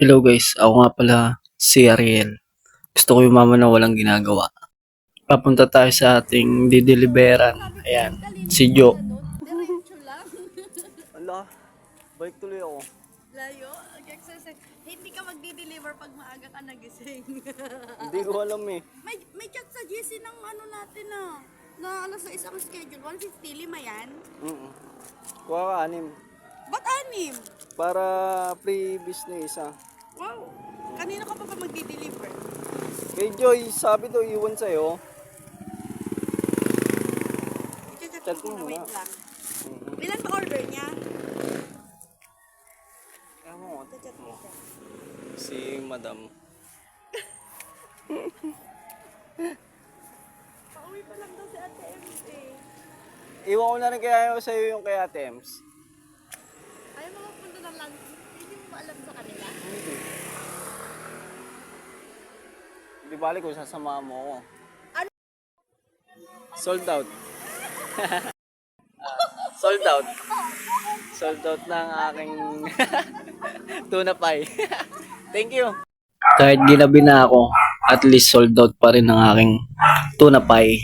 Hello guys, ako nga pala si Ariel. Gusto ko yumaman na walang ginagawa. Papunta tayo sa ating dideliveran. Ayan, si Joe. Diretso lang. Ala, balik tuloy ako. Layo. Exercise. Hindi ka magdi-deliver pag maaga ka nagising. Hindi ko alam eh. may chat sa GC ng ano natin na alas 6 ang schedule. 1:50, lima yan. Kuha ka 6. Ba't 6? Para free business ah. Wow. Kanina ka pa magdi-deliver? Kay Joy, sabi daw iwan sa'yo. I-chat Chat ko mo muna, wait muna. lang. Ilan ba order niya? Ewan mo, I-chat mo siya. si Madam. Pauwi pa lang daw si Ate Ems eh. Iwan ko na rin kaya sa'yo yung kay Ate Ems. Ayaw mo magpunta ng lunch. Hindi mo ba alam sa kanila? Hindi. Di bali ko sasama mo ako. Ano? Sold out. Sold out. Sold out ng aking tuna pie. Thank you. Kahit ginabi na ako, at least sold out pa rin ang aking tuna pie.